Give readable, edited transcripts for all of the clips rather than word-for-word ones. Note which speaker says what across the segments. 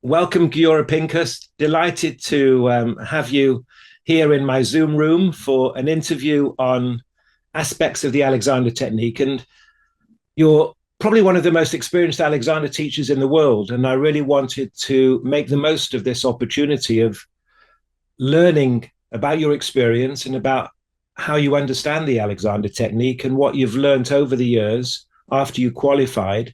Speaker 1: Welcome, Giora Pinkas. Delighted to have you here in my Zoom room for an interview on aspects of the Alexander technique. And you're probably one of the most experienced Alexander teachers in the world. And I really wanted to make the most of this opportunity of learning about your experience and about how you understand the Alexander technique and what you've learned over the years after you qualified.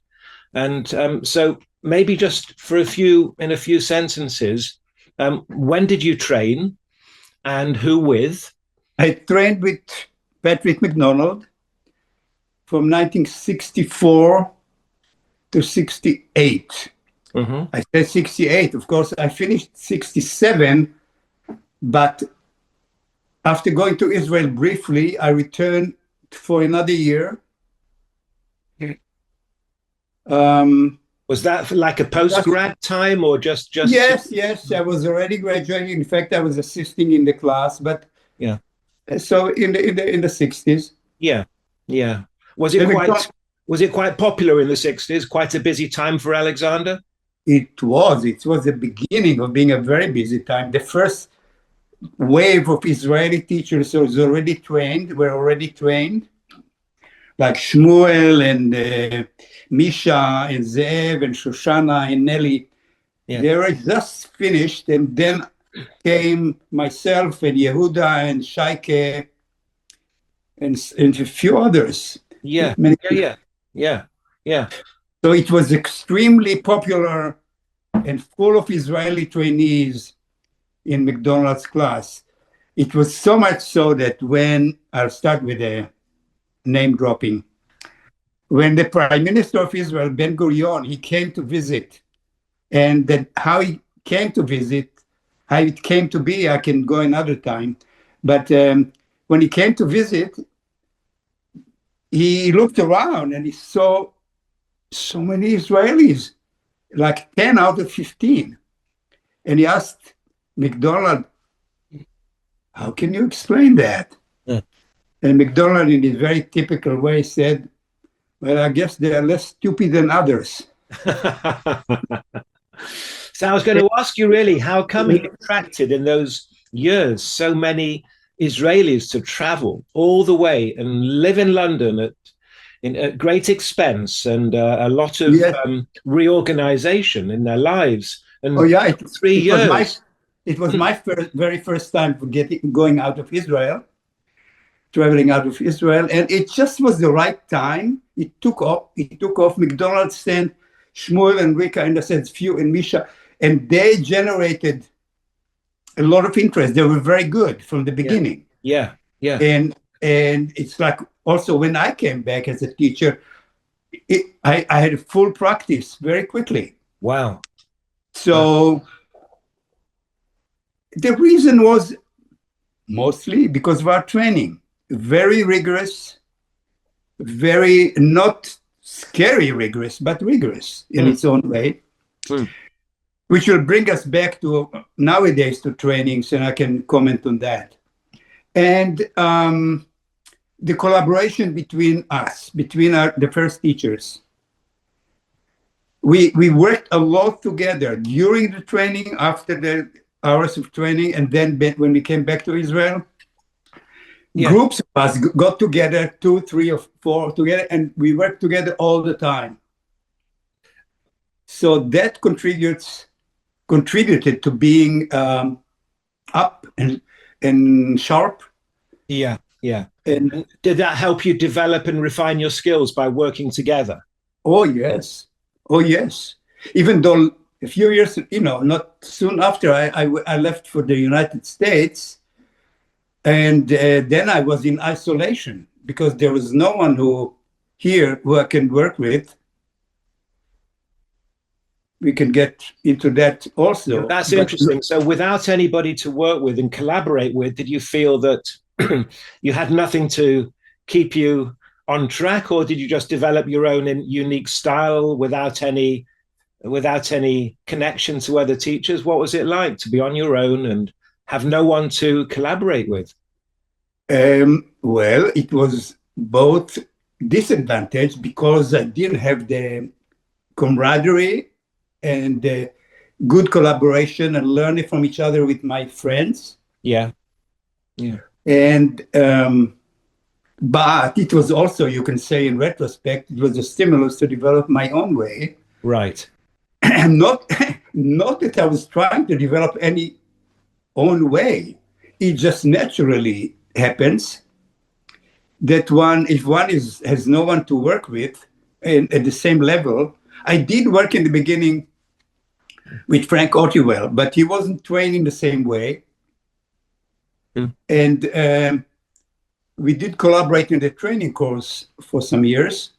Speaker 1: And so maybe just in a few sentences, when did you train and who with?
Speaker 2: I trained with Patrick Macdonald from 1964 to 68.
Speaker 1: Mm-hmm.
Speaker 2: I said 68. Of course, I finished 67, but after going to Israel briefly, I returned for another year.
Speaker 1: Was that like a post-grad time or just?
Speaker 2: Yes. I was already graduating. In fact, I was assisting in the class, but
Speaker 1: yeah.
Speaker 2: So in the 60s.
Speaker 1: Yeah. Was it quite popular in the 60s? Quite a busy time for Alexander?
Speaker 2: It was the beginning of being a very busy time. The first wave of Israeli teachers were already trained, like Shmuel and Misha and Zev and Shoshana and Nelly. Yeah. They were just finished, and then came myself and Yehuda and Shaike and a few others.
Speaker 1: Yeah.
Speaker 2: So it was extremely popular and full of Israeli trainees in Macdonald's class. It was so much so that when I'll start with a name dropping, when the Prime Minister of Israel, Ben Gurion, he came to visit, and how he came to visit, how it came to be, I can go another time. But when he came to visit, he looked around and he saw so many Israelis, like 10 out of 15. And he asked Macdonald, how can you explain that? Yeah. And Macdonald, in his very typical way, said, well, I guess they are less stupid than others.
Speaker 1: So I was going to ask you, really, how come he attracted in those years so many Israelis to travel all the way and live in London at great expense and a lot of reorganization in their lives? And 3 years.
Speaker 2: It was my very first time for going out of Israel, traveling out of Israel, and it just was the right time. It took off. Macdonald sent Shmuel and Rika, and I said few and Misha, and they generated a lot of interest. They were very good from the beginning.
Speaker 1: Yeah.
Speaker 2: And it's like also when I came back as a teacher, I had a full practice very quickly.
Speaker 1: Wow.
Speaker 2: So the reason was mostly because of our training. Very rigorous, very not scary rigorous, but rigorous in its own way, which will bring us back to nowadays to trainings, and I can comment on that. And the collaboration between us, the first teachers. We worked a lot together during the training, after the hours of training, and then when we came back to Israel. Yeah. Groups of us got together, 2, 3, or 4 together, and we worked together all the time. So that contributed to being up and sharp.
Speaker 1: Yeah. And did that help you develop and refine your skills by working together?
Speaker 2: Oh yes. Even though a few years, not soon after, I left for the United States. And then I was in isolation because there was no one who I can work with. We can get into that also.
Speaker 1: That's interesting. So without anybody to work with and collaborate with, did you feel that you had nothing to keep you on track, or did you just develop your own unique style without any connection to other teachers? What was it like to be on your own and have no one to collaborate with?
Speaker 2: Well, it was both disadvantage because I didn't have the camaraderie and good collaboration and learning from each other with my friends.
Speaker 1: Yeah. Yeah.
Speaker 2: And but it was also, you can say in retrospect, it was a stimulus to develop my own way.
Speaker 1: Right.
Speaker 2: And not that I was trying to develop any own way. It just naturally happens that if one has no one to work with and at the same level. I did work in the beginning with Frank Ottewell, but he wasn't trained in the same way. And we did collaborate in the training course for some years,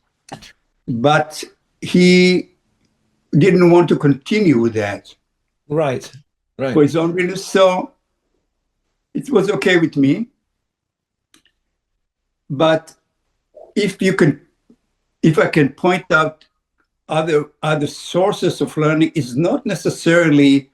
Speaker 2: but he didn't want to continue with that.
Speaker 1: Right.
Speaker 2: For his own reasons. So it was okay with me. But if I can point out other sources of learning, is not necessarily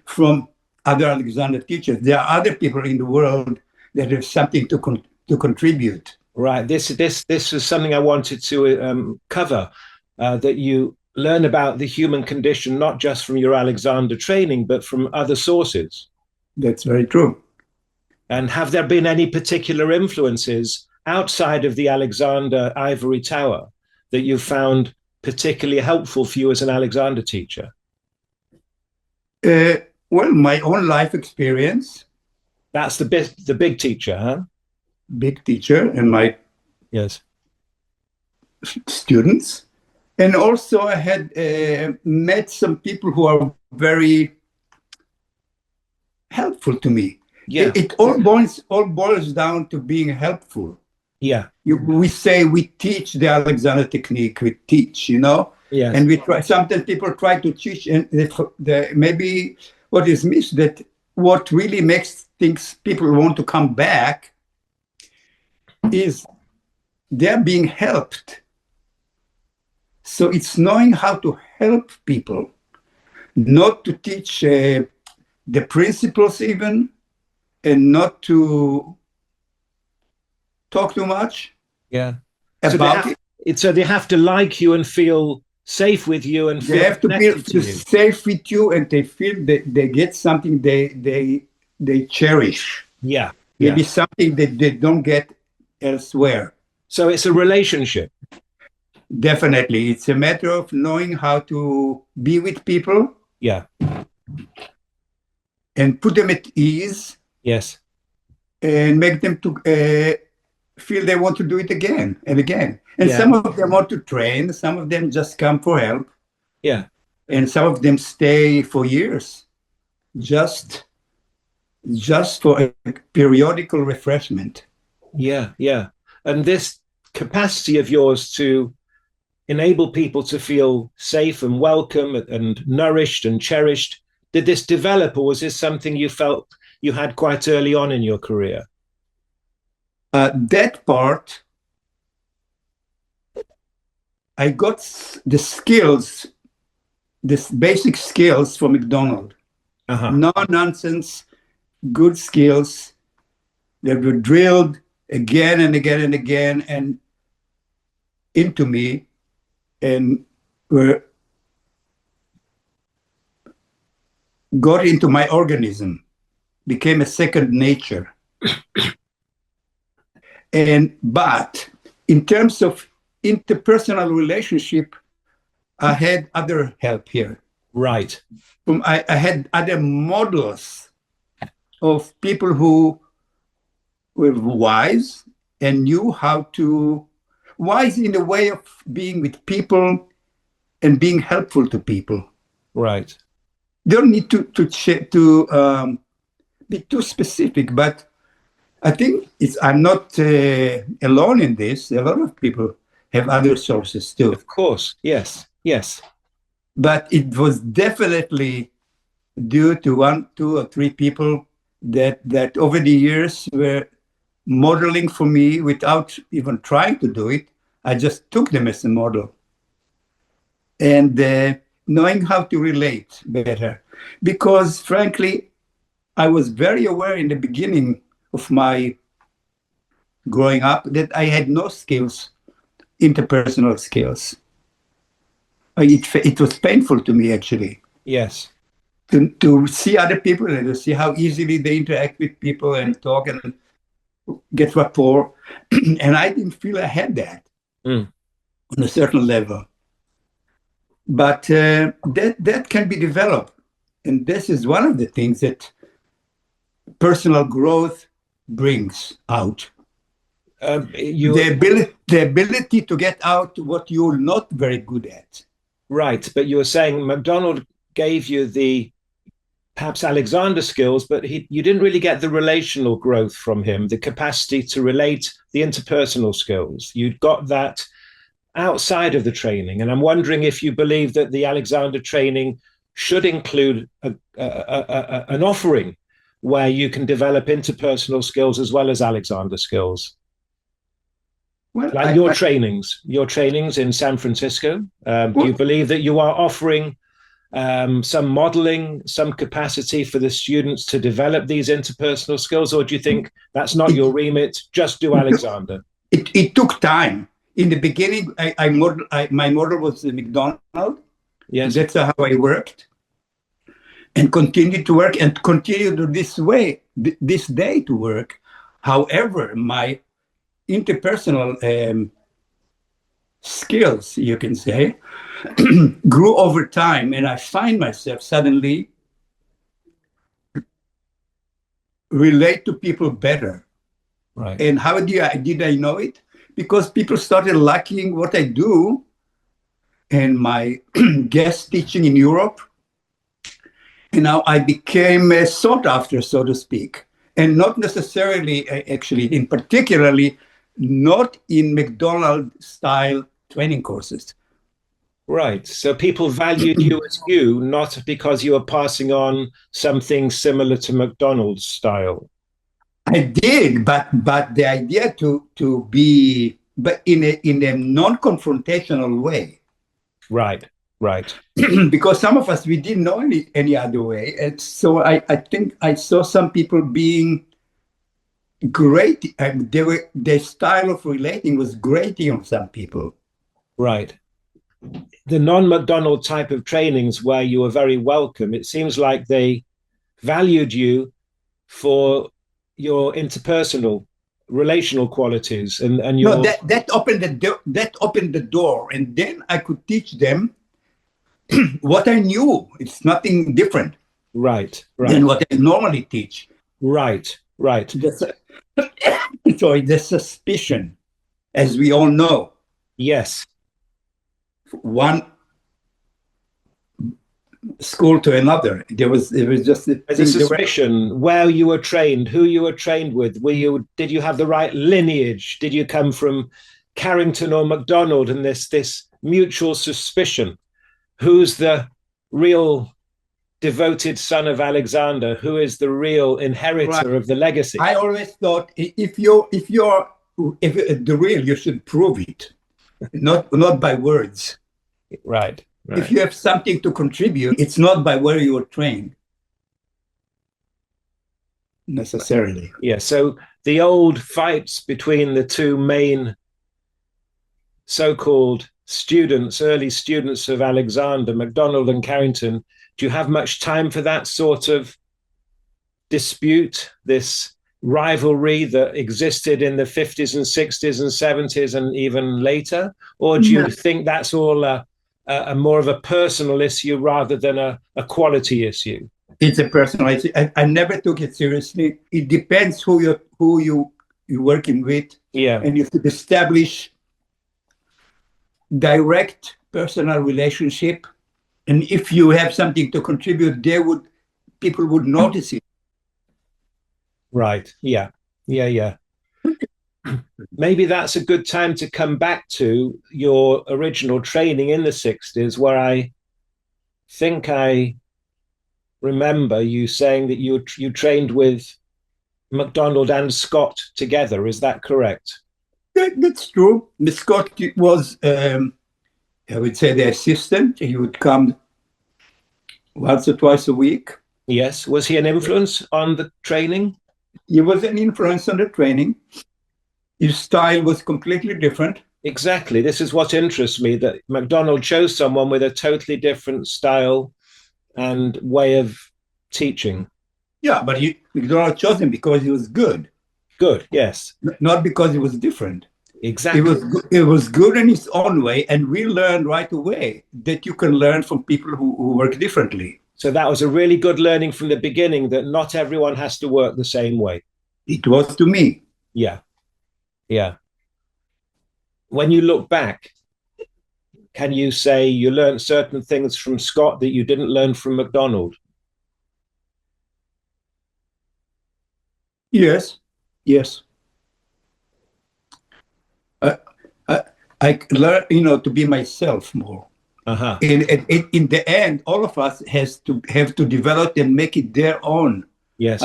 Speaker 2: from other Alexander teachers. There are other people in the world that have something to contribute.
Speaker 1: Right. This is something I wanted to cover, that you learn about the human condition, not just from your Alexander training, but from other sources.
Speaker 2: That's very true.
Speaker 1: And have there been any particular influences outside of the Alexander ivory tower that you found particularly helpful for you as an Alexander teacher?
Speaker 2: Well, my own life experience.
Speaker 1: That's the big teacher, huh?
Speaker 2: Big teacher, and my students. And also I had met some people who are very helpful to me.
Speaker 1: Yeah.
Speaker 2: It all boils down to being helpful.
Speaker 1: Yeah.
Speaker 2: We say we teach the Alexander technique, we teach,
Speaker 1: Yes.
Speaker 2: And we try. Sometimes people try to teach, and maybe what is missed, that what really makes people want to come back is they're being helped. So it's knowing how to help people, not to teach the principles even, and not to talk too much.
Speaker 1: Yeah.
Speaker 2: About it.
Speaker 1: So they have to like you and feel safe with you, and
Speaker 2: they have to feel safe with you, and they feel that they get something they cherish.
Speaker 1: Yeah.
Speaker 2: Maybe something that they don't get elsewhere.
Speaker 1: So it's a relationship.
Speaker 2: Definitely. It's a matter of knowing how to be with people.
Speaker 1: Yeah.
Speaker 2: And put them at ease.
Speaker 1: Yes.
Speaker 2: And make them to feel they want to do it again and again. And some of them want to train. Some of them just come for help.
Speaker 1: Yeah.
Speaker 2: And some of them stay for years. Just for a periodical refreshment.
Speaker 1: Yeah, yeah. And this capacity of yours to enable people to feel safe and welcome and nourished and cherished, did this develop, or was this something you felt you had quite early on in your career?
Speaker 2: That part, I got the skills, this basic skills from Macdonald. No-nonsense, good skills that were drilled again and again and again and into me, and got into my organism, became a second nature. But in terms of interpersonal relationship, I had other help here.
Speaker 1: Right.
Speaker 2: I had other models of people who were wise and knew how to, wise in the way of being with people and being helpful to people.
Speaker 1: Right.
Speaker 2: Don't need to be too specific, but I think I'm not alone in this. A lot of people have other sources too.
Speaker 1: Of course, yes, yes.
Speaker 2: But it was definitely due to 1, 2, or 3 people that over the years were modeling for me without even trying to do it. I just took them as a model. And knowing how to relate better. Because frankly, I was very aware in the beginning of my growing up that I had no skills, interpersonal skills. It was painful to me, actually.
Speaker 1: Yes.
Speaker 2: To see other people and to see how easily they interact with people and talk and get rapport. And I didn't feel I had that on a certain level. But that can be developed. And this is one of the things that personal growth brings out. The ability to get out what you're not very good at.
Speaker 1: Right. But you were saying Macdonald gave you the perhaps Alexander skills, but you didn't really get the relational growth from him, the capacity to relate, the interpersonal skills. You got that outside of the training. And I'm wondering if you believe that the Alexander training should include an offering where you can develop interpersonal skills as well as Alexander skills.
Speaker 2: Well,
Speaker 1: like your trainings in San Francisco. Do you believe that you are offering some modeling, some capacity for the students to develop these interpersonal skills, or do you think that's not your remit? Just do Alexander.
Speaker 2: It took time. In the beginning, my model was the Macdonald.
Speaker 1: Yes,
Speaker 2: that's how I worked, and continued to work, and continued this way, this day to work. However, my interpersonal skills, you can say, grew over time, and I find myself suddenly relate to people better.
Speaker 1: Right.
Speaker 2: And how did I know it? Because people started liking what I do and my guest teaching in Europe. And now I became sought after, so to speak. And not necessarily, actually, in particularly, not in Macdonald style training courses.
Speaker 1: Right. So people valued you as you, not because you were passing on something similar to Macdonald's style.
Speaker 2: I did, but the idea to be, but in a non-confrontational way.
Speaker 1: Right. Right.
Speaker 2: Because some of us, we didn't know any other way. And so I think I saw some people being great, and their style of relating was grating on some people.
Speaker 1: Right. The non-Macdonald type of trainings where you were very welcome, it seems like they valued you for your interpersonal, relational qualities, and your...
Speaker 2: No, that opened the door, and then I could teach them what I knew. It's nothing different,
Speaker 1: right,
Speaker 2: than what I normally teach.
Speaker 1: Right.
Speaker 2: So the suspicion, as we all know.
Speaker 1: Yes.
Speaker 2: One school to another. There was just
Speaker 1: there's a suspicion where you were trained, who you were trained with. Did you have the right lineage? Did you come from Carrington or Macdonald? And this mutual suspicion. Who's the real devoted son of Alexander? Who is the real inheritor of the legacy? I
Speaker 2: always thought if the real, you should prove it, not by words.
Speaker 1: Right.
Speaker 2: If you have something to contribute, it's not by where you were trained necessarily.
Speaker 1: Yeah. So the old fights between the two main so-called early students of Alexander, Macdonald and Carrington, do you have much time for that sort of dispute, this rivalry that existed in the 50s and 60s and 70s and even later? Or do you think that's all a more of a personal issue rather than a quality issue?
Speaker 2: It's a personal issue. I never took it seriously. It depends who you're working with.
Speaker 1: Yeah.
Speaker 2: And you should establish direct personal relationship, and if you have something to contribute, people would notice it.
Speaker 1: Right. Yeah. Maybe that's a good time to come back to your original training in the 60s, where I think I remember you saying that you trained with Macdonald and Scott together. Is that correct?
Speaker 2: That's true. Scott was, I would say, the assistant. He would come once or twice a week.
Speaker 1: Yes. Was he an influence on the training?
Speaker 2: He was an influence on the training. His style was completely different.
Speaker 1: Exactly. This is what interests me, that Macdonald chose someone with a totally different style and way of teaching.
Speaker 2: Yeah, but McDonald chose him because he was good,
Speaker 1: Good. Yes.
Speaker 2: not because he was different.
Speaker 1: Exactly.
Speaker 2: It was good in its own way, and we learned right away that you can learn from people who work differently.
Speaker 1: So that was a really good learning from the beginning, that not everyone has to work the same way.
Speaker 2: It was to me.
Speaker 1: Yeah. Yeah. When you look back, can you say you learned certain things from Scott that you didn't learn from Macdonald?
Speaker 2: Yes. Yes. I learned, to be myself more.
Speaker 1: Uh-huh.
Speaker 2: In the end, all of us have to develop and make it their own.
Speaker 1: Yes.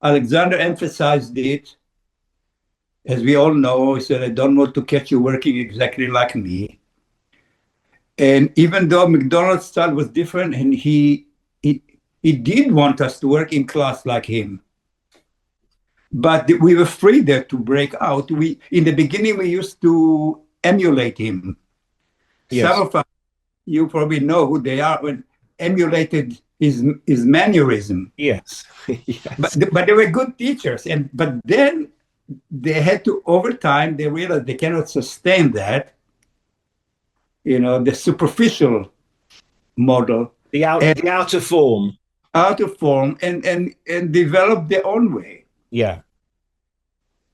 Speaker 2: Alexander emphasized it. As we all know, he said, I don't want to catch you working exactly like me. And even though McDonald's style was different, and he did want us to work in class like him, but we were free there to break out. In the beginning, we used to emulate him.
Speaker 1: Yes.
Speaker 2: Some of us, you probably know who they are, when emulated his mannerism.
Speaker 1: Yes. Yes.
Speaker 2: But they were good teachers, but then they had to, over time, they realized they cannot sustain that. The superficial model,
Speaker 1: the outer form,
Speaker 2: and develop their own way.
Speaker 1: Yeah.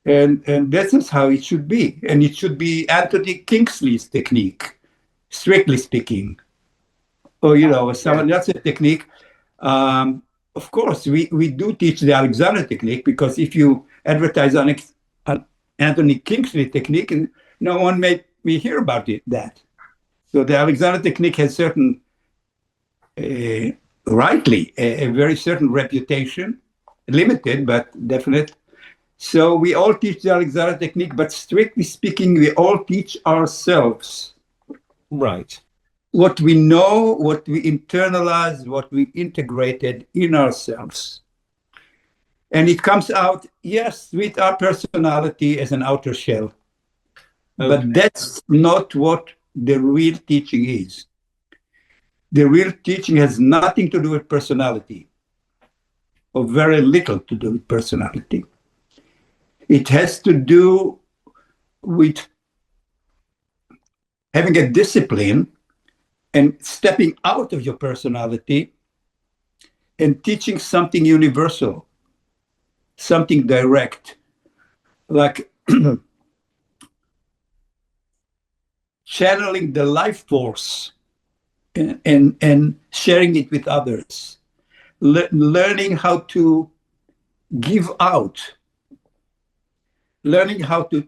Speaker 2: And this is how it should be. And it should be Anthony Kingsley's technique, strictly speaking. Or, someone else's technique. Of course, we do teach the Alexander technique, because if you advertise on Anthony Kingsley technique, and no one may hear about that. So the Alexander technique has certain, rightly, a very certain reputation, limited, but definite. So we all teach the Alexander technique, but strictly speaking, we all teach ourselves.
Speaker 1: Right.
Speaker 2: What we know, what we internalize, what we integrated in ourselves. And it comes out, yes, with our personality as an outer shell. Okay. But that's not what the real teaching is. The real teaching has nothing to do with personality, or very little to do with personality. It has to do with having a discipline and stepping out of your personality and teaching something universal, something direct, like channeling the life force and sharing it with others, learning how to give out, learning how to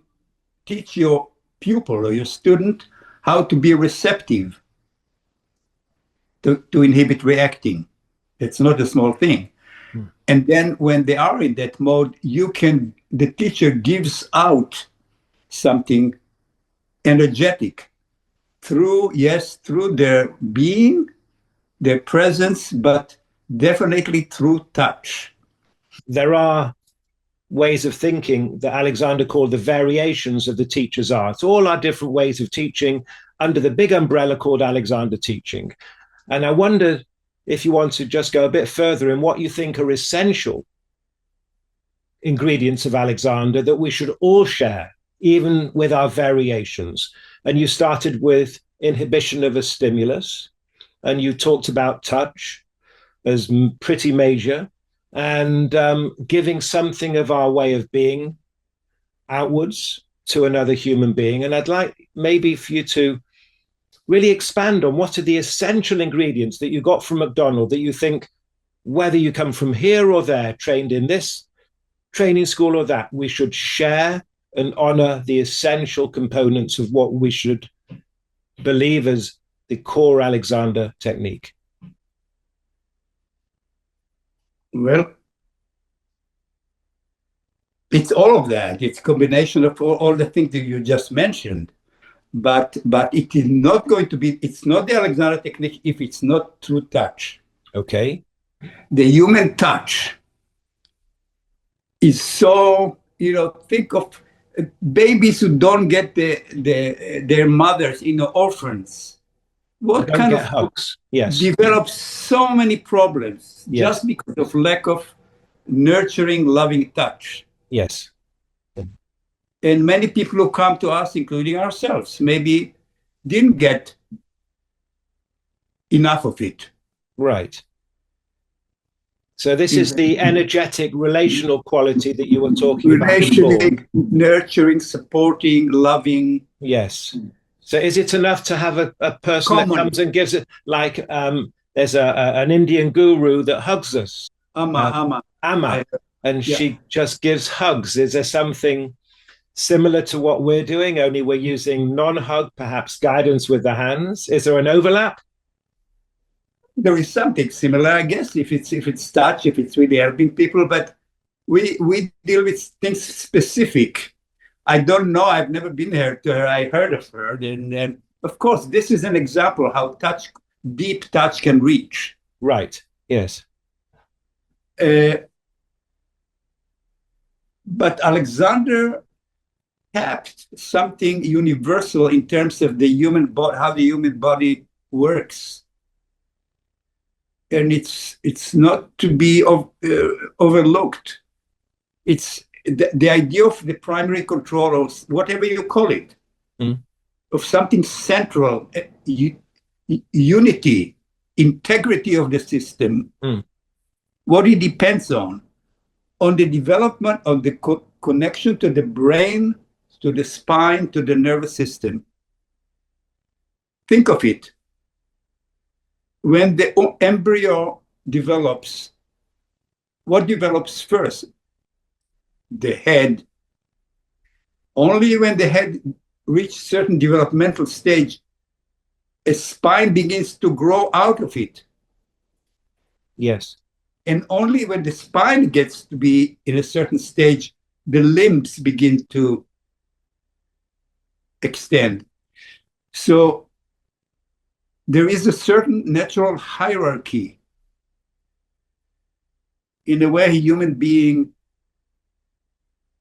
Speaker 2: teach your pupil or your student how to be receptive, to inhibit reacting. It's not a small thing. And then when they are in that mode, the teacher gives out something energetic through their being, their presence, but definitely through touch.
Speaker 1: There are ways of thinking that Alexander called the variations of the teacher's art. All our different ways of teaching under the big umbrella called Alexander teaching. And I wonder if you want to just go a bit further in what you think are essential ingredients of Alexander that we should all share, even with our variations. And you started with inhibition of a stimulus, and you talked about touch as pretty major, and giving something of our way of being outwards to another human being. And I'd like maybe for you to really expand on what are the essential ingredients that you got from Macdonald that you think, whether you come from here or there, trained in this training school or that, we should share and honor the essential components of what we should believe as the core Alexander technique.
Speaker 2: Well, it's all of that. It's a combination of all the things that you just mentioned. But it is not going to be, it's not the Alexander technique if it's not through touch.
Speaker 1: Okay.
Speaker 2: The human touch is so, think of babies who don't get their mothers, orphans. What
Speaker 1: don't
Speaker 2: kind
Speaker 1: get
Speaker 2: of
Speaker 1: hugs? Yes.
Speaker 2: develop so many problems
Speaker 1: Yes.
Speaker 2: just because of lack of nurturing, loving touch.
Speaker 1: Yes.
Speaker 2: And many people who come to us, including ourselves, maybe didn't get enough of it.
Speaker 1: Right. So this is the energetic relational quality that you were talking about before.
Speaker 2: Nurturing, supporting, loving.
Speaker 1: Yes. So is it enough to have a person that comes and gives it, like there's an Indian guru that hugs us, Amma, and she just gives hugs. Is there something similar to what we're doing, only we're using non-hug, perhaps guidance with the hands? Is there an overlap?
Speaker 2: There is something similar, I guess, if it's touch, if it's really helping people, but we deal with things specific. I don't know, I've never been here to her, I heard of her, and of course, this is an example how deep touch can reach.
Speaker 1: Right, yes.
Speaker 2: But Alexander tapped something universal in terms of the human body, how the human body works. And it's not to be overlooked. It's the idea of the primary control, or whatever you call it, of something central, unity, integrity of the system. What it depends on the development of the connection to the brain, to the spine, to the nervous system. Think of it. When the embryo develops, what develops first? The head. Only when the head reaches certain developmental stage, a spine begins to grow out of it.
Speaker 1: Yes.
Speaker 2: And only when the spine gets to be in a certain stage, the limbs begin to extend. So there is a certain natural hierarchy in the way a human being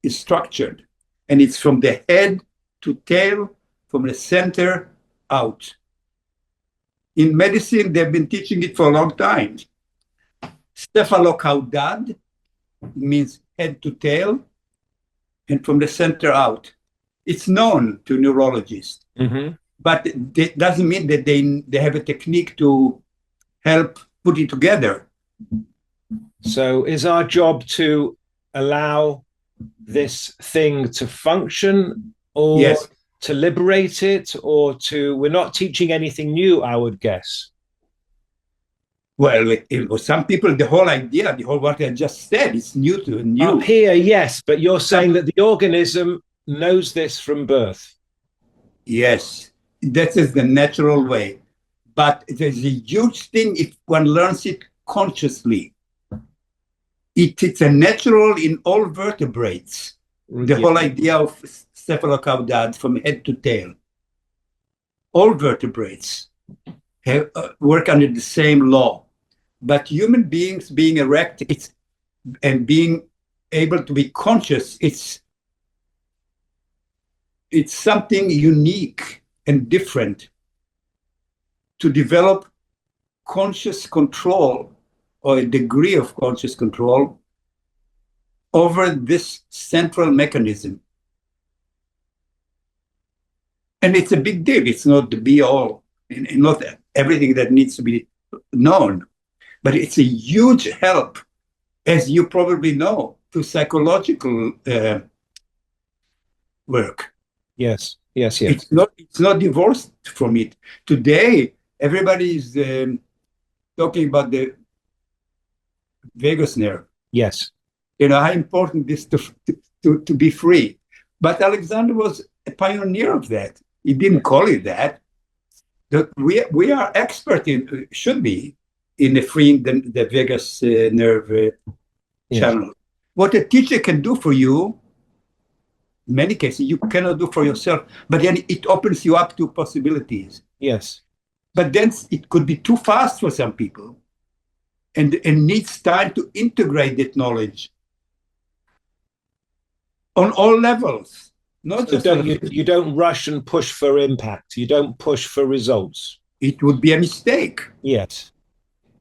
Speaker 2: is structured. And it's from the head to tail, from the center out. In medicine, they've been teaching it for a long time. Cephalocaudad means head to tail, and from the center out. It's known to neurologists. But it doesn't mean that they have a technique to help put it together.
Speaker 1: So is our job to allow this thing to function, or to liberate it, or we're not teaching anything new, I would guess?
Speaker 2: Well, some people, the whole idea, what I just said, is new.
Speaker 1: Up here, yes, but you're saying that the organism knows this from birth.
Speaker 2: Yes, that is the natural way. But there's a huge thing if one learns it consciously. It's a natural in all vertebrates. The whole idea of cephalocaudad from head to tail. All vertebrates work under the same law. But human beings being erect and being able to be conscious, it's something unique and different to develop conscious control, or a degree of conscious control, over this central mechanism. And it's a big deal. It's not the be-all, and not everything that needs to be known. But it's a huge help, as you probably know, to psychological work.
Speaker 1: Yes.
Speaker 2: It's not divorced from it. Today, everybody is talking about the vagus nerve.
Speaker 1: Yes.
Speaker 2: How important it is to be free. But Alexander was a pioneer of that. He didn't call it that. We are expert should be, in freeing the vagus nerve channel. What a teacher can do for you, in many cases, you cannot do for yourself, but then it opens you up to possibilities.
Speaker 1: Yes.
Speaker 2: But then it could be too fast for some people, and needs time to integrate that knowledge on all levels. Not
Speaker 1: So
Speaker 2: just
Speaker 1: you don't rush and push for impact. You don't push for results.
Speaker 2: it would be a mistake.
Speaker 1: Yes.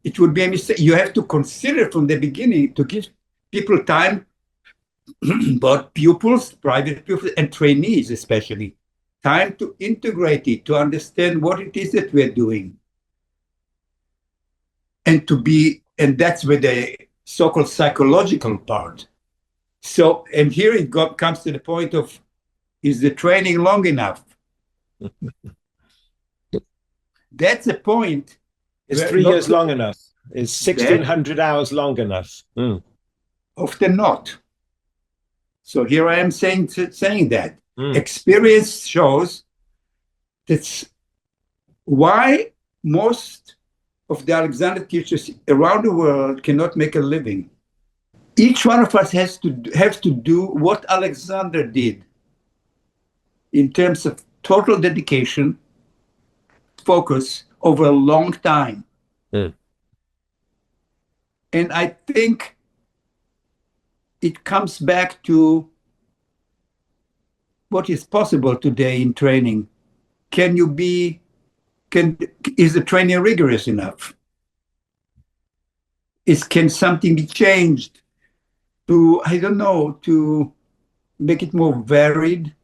Speaker 2: It would be a mistake. You have to consider from the beginning to give people time, both pupils, private pupils, and trainees especially, time to integrate it, to understand what it is that we're doing. And that's where the so-called psychological part. So, and here it comes to the point of, is the training long enough? That's the point.
Speaker 1: Is 3 years long enough? Is 1,600 hours long enough?
Speaker 2: Often not. So here I am saying that. Experience shows that's why most of the Alexander teachers around the world cannot make a living. Each one of us has to do what Alexander did in terms of total dedication, focus over a long time. And I think it comes back to what is possible today in training. Is the training rigorous enough? Can something be changed to make it more varied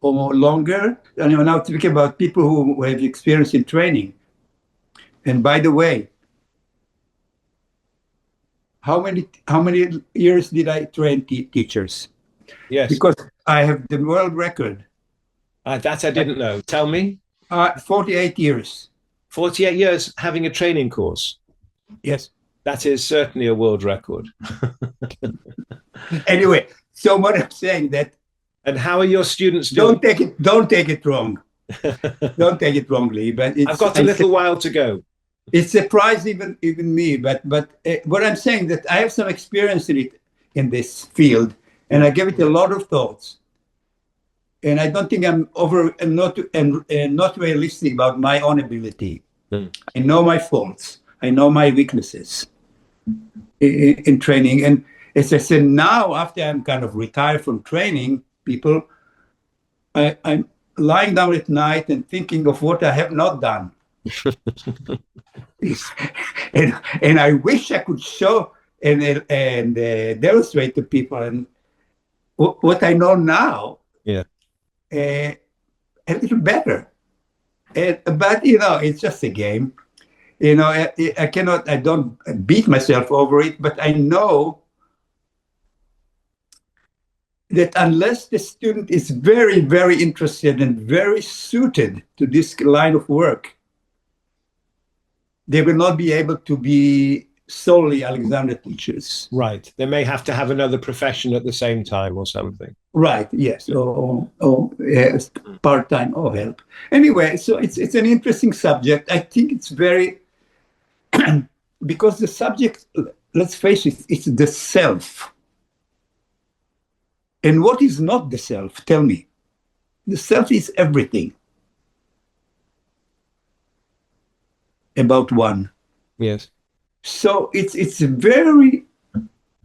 Speaker 2: or longer? And I'm now speaking about people who have experience in training. And by the way, how many years did I train teachers?
Speaker 1: Yes.
Speaker 2: Because I have the world record.
Speaker 1: That I didn't know. Tell me.
Speaker 2: 48 years.
Speaker 1: 48 years having a training course.
Speaker 2: Yes.
Speaker 1: That is certainly a world record.
Speaker 2: Anyway, so what I'm saying that.
Speaker 1: And how are your students doing?
Speaker 2: Don't take it wrong. Don't take it wrongly. But
Speaker 1: I've got a little while to go.
Speaker 2: It surprised even me. But what I'm saying that I have some experience in this field, and I give it a lot of thoughts. And I don't think I'm not realistic about my own ability. I know my faults. I know my weaknesses in training. And as I said, now after I'm kind of retired from training people, I'm lying down at night and thinking of what I have not done. and I wish I could show and demonstrate to people and what I know now.
Speaker 1: Yeah.
Speaker 2: A little better. But it's just a game. I don't beat myself over it, but I know that unless the student is very, very interested and very suited to this line of work, they will not be able to be solely Alexander teachers.
Speaker 1: Right. They may have to have another profession at the same time or something.
Speaker 2: Right. Yes. Or yes, part-time or help. Anyway, so it's an interesting subject. I think it's very because the subject, let's face it, it's the self. And what is not the self? Tell me. The self is everything about one.
Speaker 1: Yes.
Speaker 2: So it's a very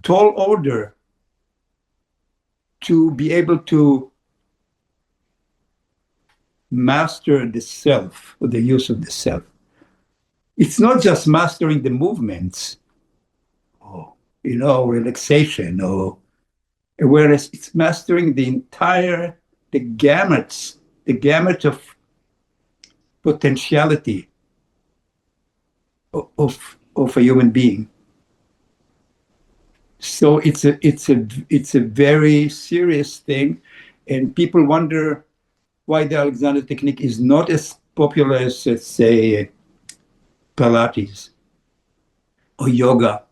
Speaker 2: tall order to be able to master the self, or the use of the self. It's not just mastering the movements, or relaxation, or awareness. It's mastering the gamut of potentiality of a human being. So it's a very serious thing, and people wonder why the Alexander technique is not as popular as, let's say, Pilates or yoga.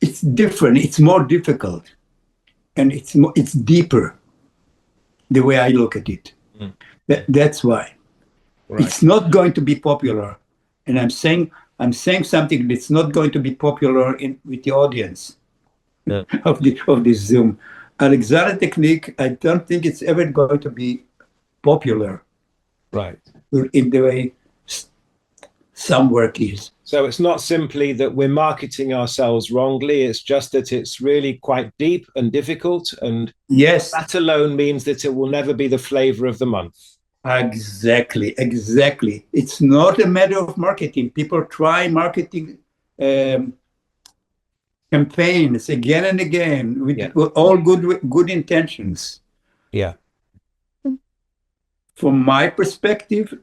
Speaker 2: It's different. It's more difficult, and it's deeper. The way I look at it, that's why. Right. It's not going to be popular, and I'm saying something that's not going to be popular with the audience of this Zoom. Alexander technique, I don't think it's ever going to be popular.
Speaker 1: Right.
Speaker 2: In the way some work is.
Speaker 1: So it's not simply that we're marketing ourselves wrongly, it's just that it's really quite deep and difficult, and
Speaker 2: yes,
Speaker 1: that alone means that it will never be the flavor of the month.
Speaker 2: Exactly. It's not a matter of marketing. People try marketing campaigns again and again with all good intentions.
Speaker 1: Yeah.
Speaker 2: From my perspective,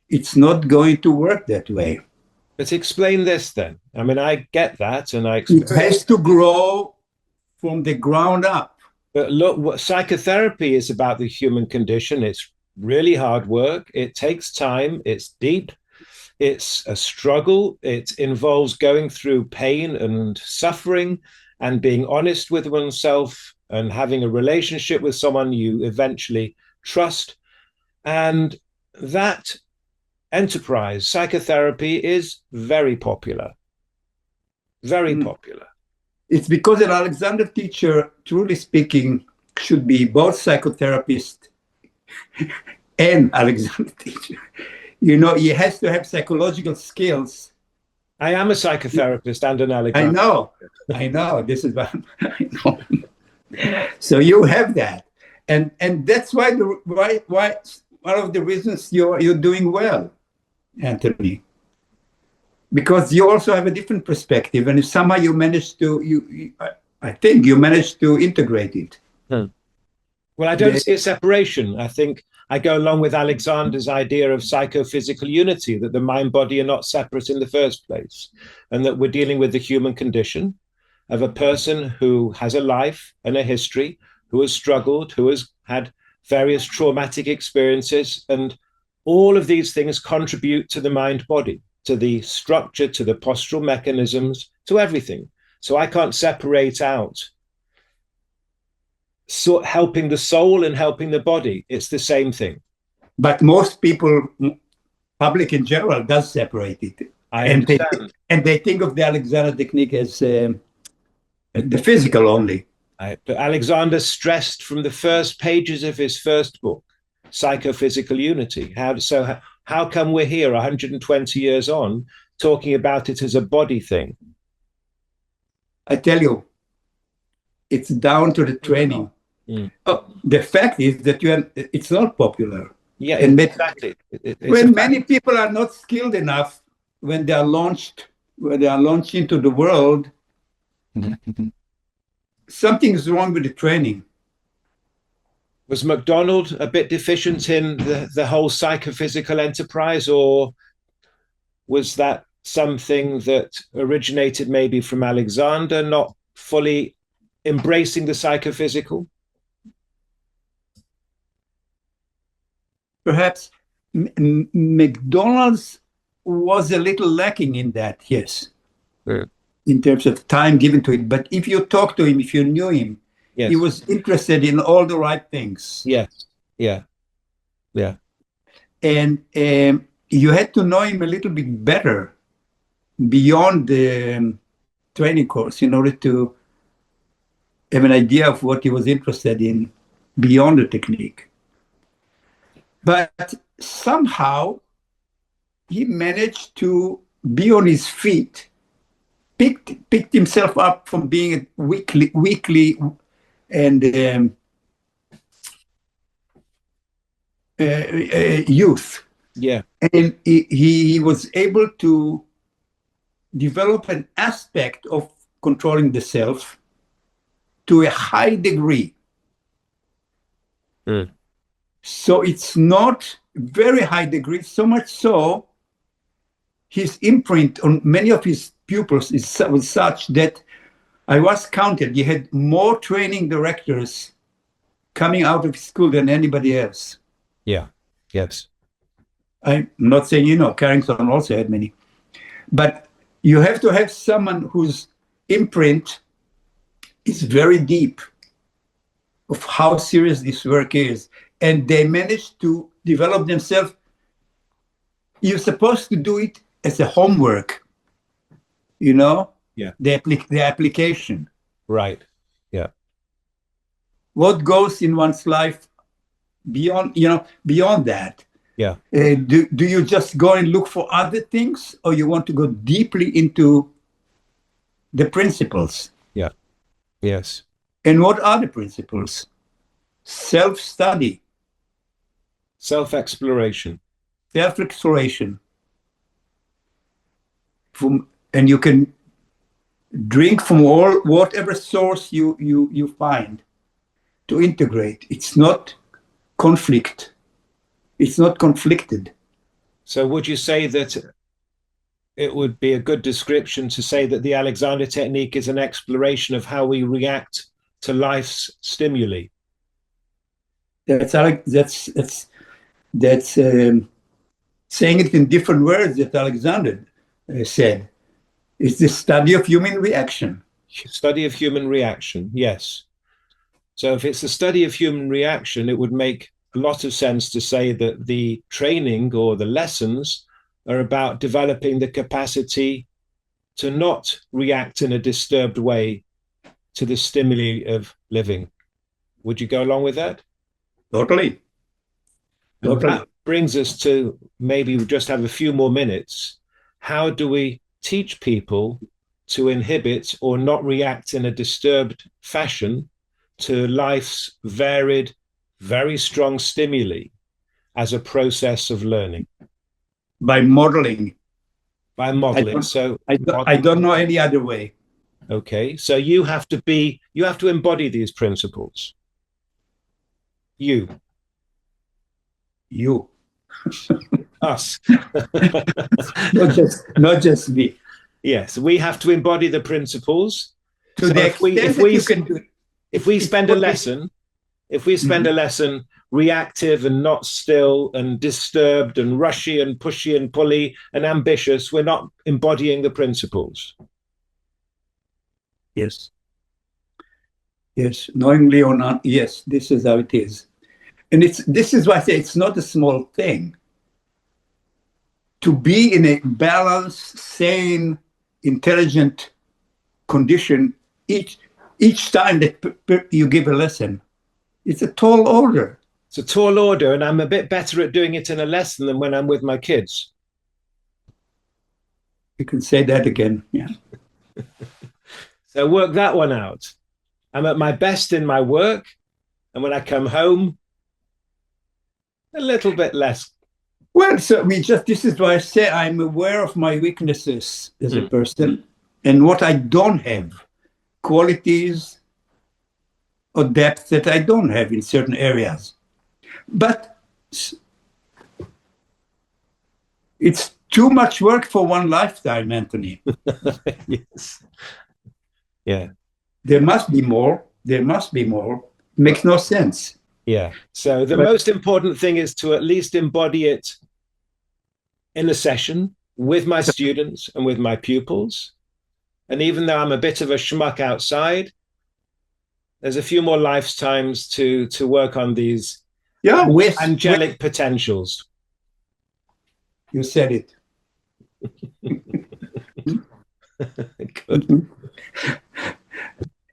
Speaker 2: it's not going to work that way.
Speaker 1: But explain this then. I mean, I get that, and
Speaker 2: it has to grow from the ground up.
Speaker 1: But look, what psychotherapy is about the human condition. It's really hard work. It takes time. It's deep. It's a struggle. It involves going through pain and suffering and being honest with oneself and having a relationship with someone you eventually trust. And that enterprise, psychotherapy, is very popular. Very popular.
Speaker 2: It's because an Alexander teacher, truly speaking, should be both psychotherapist and Alexander teacher. You know, he has to have psychological skills.
Speaker 1: I am a psychotherapist and an Alexander.
Speaker 2: I know. This is what I know. So you have that, and that's why one of the reasons you're doing well, Anthony, because you also have a different perspective, and if somehow you manage to, I think you managed to integrate it.
Speaker 1: Well, I don't see a separation. I think I go along with Alexander's idea of psychophysical unity, that the mind body are not separate in the first place, and that we're dealing with the human condition of a person who has a life and a history, who has struggled, who has had various traumatic experiences, and all of these things contribute to the mind body, to the structure, to the postural mechanisms, to everything. So I can't separate out helping the soul and helping the body. It's the same thing.
Speaker 2: But most people, public in general, does separate it.
Speaker 1: I understand.
Speaker 2: And they think of the Alexander technique as the physical only.
Speaker 1: But Alexander stressed from the first pages of his first book, Psychophysical Unity. How come we're here 120 years on talking about it as a body thing?
Speaker 2: I tell you, it's down to the training. The fact is that it's not popular.
Speaker 1: Yeah, and exactly.
Speaker 2: When many people are not skilled enough, when they are launched into the world, something's wrong with the training.
Speaker 1: Was Macdonald a bit deficient in the whole psychophysical enterprise, or was that something that originated maybe from Alexander, not fully embracing the psychophysical?
Speaker 2: Perhaps Macdonald's was a little lacking in that, yes, in terms of time given to it. But if you talk to him, if you knew him, he was interested in all the right things.
Speaker 1: Yes, yeah.
Speaker 2: And you had to know him a little bit better beyond the training course in order to have an idea of what he was interested in beyond the technique. But somehow he managed to be on his feet, picked himself up from being a weakly and youth.
Speaker 1: Yeah.
Speaker 2: And he was able to develop an aspect of controlling the self to a high degree. So it's not very high degree, so much so his imprint on many of his pupils was such that I was counted. He had more training directors coming out of school than anybody else.
Speaker 1: Yeah, yes.
Speaker 2: I'm not saying, Carrington also had many. But you have to have someone whose imprint is very deep of how serious this work is. And they managed to develop themselves. You're supposed to do it as a homework, Yeah. The application.
Speaker 1: Right. Yeah.
Speaker 2: What goes in one's life beyond that?
Speaker 1: Yeah.
Speaker 2: Do you just go and look for other things, or you want to go deeply into the principles?
Speaker 1: Yeah. Yes.
Speaker 2: And what are the principles? Self-study,
Speaker 1: Self-exploration.
Speaker 2: self-exploration. And you can drink from whatever source you find to integrate. It's not conflict. It's not conflicted.
Speaker 1: So would you say that it would be a good description to say that the Alexander technique is an exploration of how we react to life's stimuli?
Speaker 2: That's saying it in different words that Alexander said. It's the study of human reaction.
Speaker 1: Study of human reaction, yes. So if it's a study of human reaction, it would make a lot of sense to say that the training or the lessons are about developing the capacity to not react in a disturbed way to the stimuli of living. Would you go along with that?
Speaker 2: Totally. Totally.
Speaker 1: That brings us to, maybe we just have a few more minutes. How do we teach people to inhibit or not react in a disturbed fashion to life's varied, very strong stimuli as a process of learning?
Speaker 2: By modeling.
Speaker 1: By modeling.
Speaker 2: I don't know any other way.
Speaker 1: Okay, so you have to embody these principles. You. Us.
Speaker 2: not just me.
Speaker 1: Yes, we have to embody the principles.
Speaker 2: To so the extent that you can do it.
Speaker 1: If we spend a lesson reactive and not still and disturbed and rushy and pushy and pulley and ambitious, we're not embodying the principles.
Speaker 2: Yes. Yes, knowingly or not, yes, this is how it is. And this is why I say it's not a small thing. To be in a balanced, sane, intelligent condition each time that you give a lesson, it's a tall order.
Speaker 1: It's a tall order, and I'm a bit better at doing it in a lesson than when I'm with my kids.
Speaker 2: You can say that again, yeah.
Speaker 1: So work that one out. I'm at my best in my work, and when I come home, a little bit less.
Speaker 2: Well, so this is why I say I'm aware of my weaknesses as a person and what I don't have, qualities or depth that I don't have in certain areas. But it's too much work for one lifetime, Anthony.
Speaker 1: Yes. Yeah.
Speaker 2: There must be more. There must be more. Makes no sense.
Speaker 1: Yeah. So the most important thing is to at least embody it in a session with my students and with my pupils. And even though I'm a bit of a schmuck outside, there's a few more lifetimes to work on these angelic potentials.
Speaker 2: You said it.
Speaker 1: Good.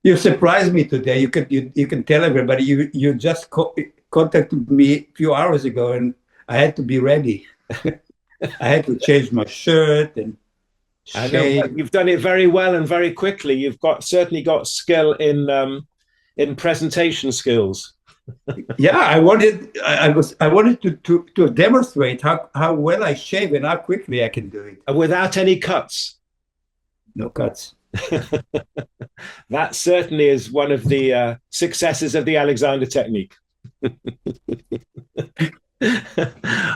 Speaker 2: You surprised me today. You can tell everybody you just contacted me a few hours ago, and I had to be ready. I had to change my shirt and shave.
Speaker 1: I know, you've done it very well and very quickly. You've certainly got skill in presentation skills.
Speaker 2: Yeah, I wanted to demonstrate how well I shave and how quickly I can do it
Speaker 1: without any cuts.
Speaker 2: No cuts.
Speaker 1: That certainly is one of the successes of the Alexander technique.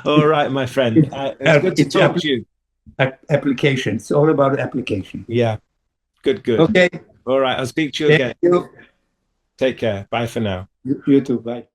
Speaker 1: All right, my friend. It's good to talk to you.
Speaker 2: Application. It's all about application.
Speaker 1: Yeah. Good.
Speaker 2: Okay.
Speaker 1: All right. I'll speak to you again.
Speaker 2: You.
Speaker 1: Take care. Bye for now.
Speaker 2: You too. Bye.